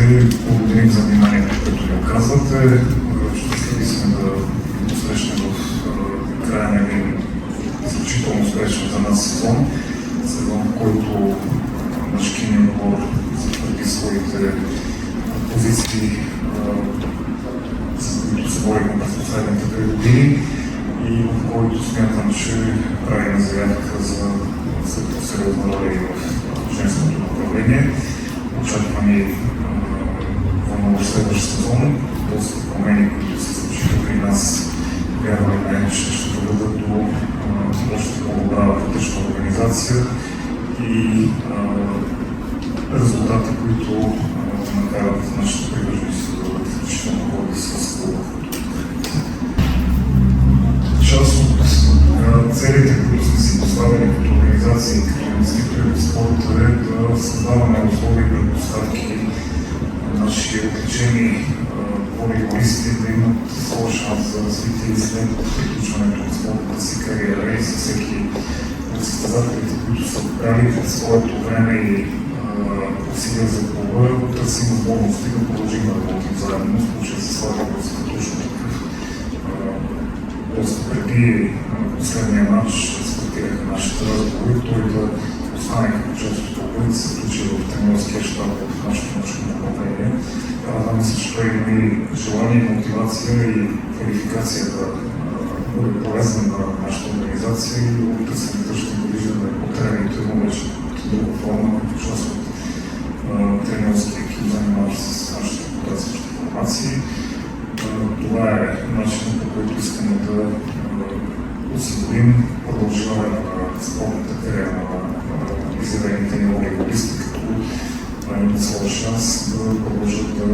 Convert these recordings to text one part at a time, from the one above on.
ви благодарим за вниманието, което ни оказвате. Щастливи сме да ви посрещнем в края на един изключително успешен за нас сезон, в който мъжкиният отбор затвърди своите позиции, за които се борихме през последните 3 години и в който смятам, че правим заявка за сериозна роля и в женското направление. Очаква ни в следващ сезон доста промени, които се случиха при нас. Вярваме, че ще доведат до още по-добра вътрешна организация и резултати, които накарат нашите привърженици да бъдат изключително горди с клуба. Част от целите, които сме си поставили като организации и като инвеститори в спорта е да създаваме условия и предпоставки наши отличени волейболисти да имат своя шанс за развитие и след приключването на спортната си кариера и за всеки от състезателите, които са дали своето време и усилия за клуба, търсим възможности да продължим да работим заедно. В случая се слага просто точно такъв. Просто преди последния матч стартираха нашите разговори, той да остане като част от клуба и да се включи в тренерския щаб в нашето мъжко направление. Мисля, че той има и желание, и мотивация и квалификация да бъде полезна на нашата организация и да се ще го виждаме по тренерите, но вече от друга форма, като част от тренерския екип, занимаващ се с нашите подрастващи формации. Това е начинът, по който искаме да осигурим продължаване на спортната кариера на изявените ни волейболисти, като имат своя шанс да продължат да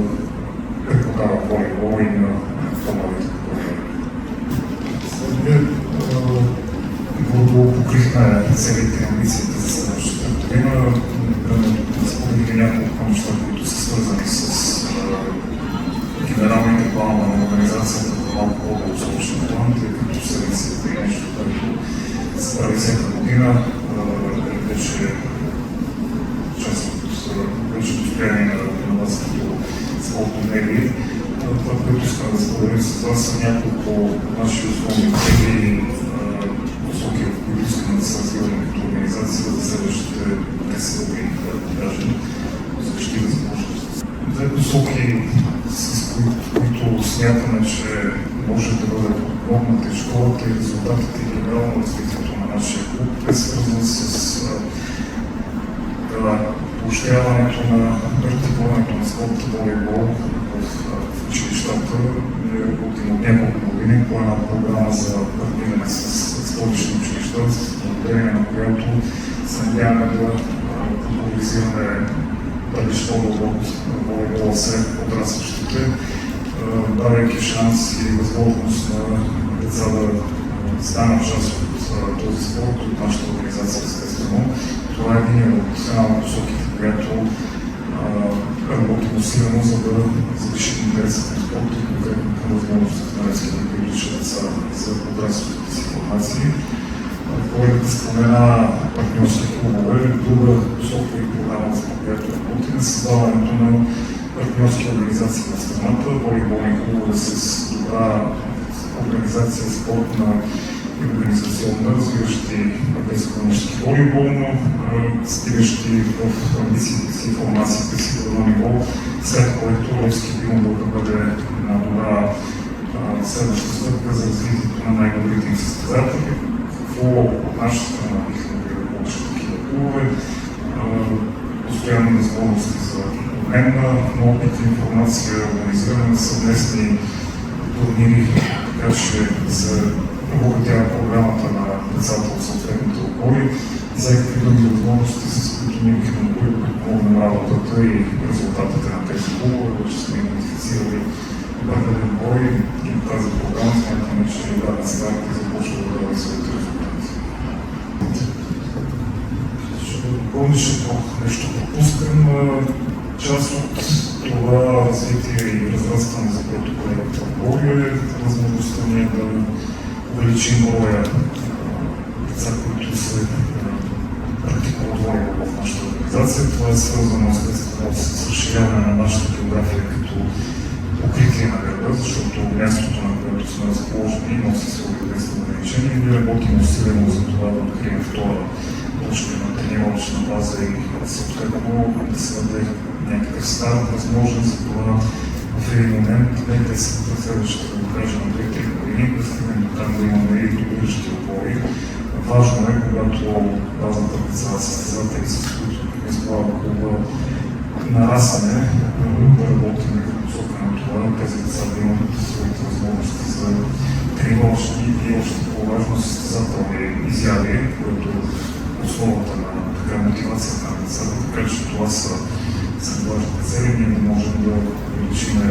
преподават волейбол и на по-малите поколения. Ние покрихме целите и амбициите за следващата година. Споделили няколко неща, които са свързани с генералните планове на организацията в малко по-дългосрочен план, тъй като седмицата и нещо, което се прави всяка година, вече част от достояние на вас като спортни медии. Това, което искам да споделим с вас, са няколко наши основни цели посоки, в които искаме да се развиваме като организация за следващите 10 години, да кажем, за всички възможности. Две посоки, с които смятаме, че може да бъде подпомогната и школата и резултатите и генерално развитието на нашия клуб, е свързан с поощряването на практикуването на спорта волейбол в училищата. От няколко години по една програма за партниране с столични училища, благодарение на която се надяваме да популяризираме далеч по-добро волейбола сред подрастващите, давайки шанс и възможност на деца да станат част от този спорт, от нашата организация, естествено. Това е една от посоките, която работи усилено, за да завиши интересът на спорта и конкретно към възможността на детски да привлича деца за подрастващите си формации. Колегата спомена партньорски клубове, друга посока и програма, за която работим, е създаването на партньорски организации в страната, волейболни клубове с добра организация, спортна и организационна, развиващи европейско-мъжки волейболно, стигащи в амбициите си и формациите си до едно ниво, след което Левски би могъл да бъде една добра следваща стъпка за развитието на най-добрите им състезатели. Какво от нашата страна бихме могли да получим такива клубове, постоянни възможности за обмен на опит и информация, организиране на съвместни турнири, така че се обогатява програмата на децата от съответните отбори, всякакви други възможности, с които ние бихме могли да подпомогнем работата и резултатите на тези клубове, вече сме идентифицирали определен брой и тази програма смятаме, че е даден старт и започва да дава своите резултати. Ще допълниш, ако нещо пропускам, част от това развитие и разрастване, за което колегата говори, е възможността ние да увеличим броя деца, които се практикуват волейбол в нашата организация. Това е свързано естествено възможност за разширяване на нашата география като покритие на града, защото мястото, на което сме разположени, носи своите известни ограничения и ние работим усилено за това да открием втора точка на тренировъчна база и съответно да се даде някакъв старт възможност за това в един момент, не 10 следващата, да го кажа на 2-3 години, да стигнем до там да имаме и добиращи опори. Важно е, когато базата деца състезатели, с които изплава клуба, нарасане, да работим в посока на това, тези деца да имат своите възможности за тренировъчни и още по-важно състезателни изяви, което е основата на мотивацията на децата, така че това са важните цели. Ние не можем да увеличим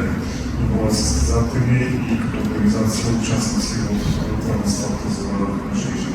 доброве състезатели и като организация участници в това местата за мъже и жени.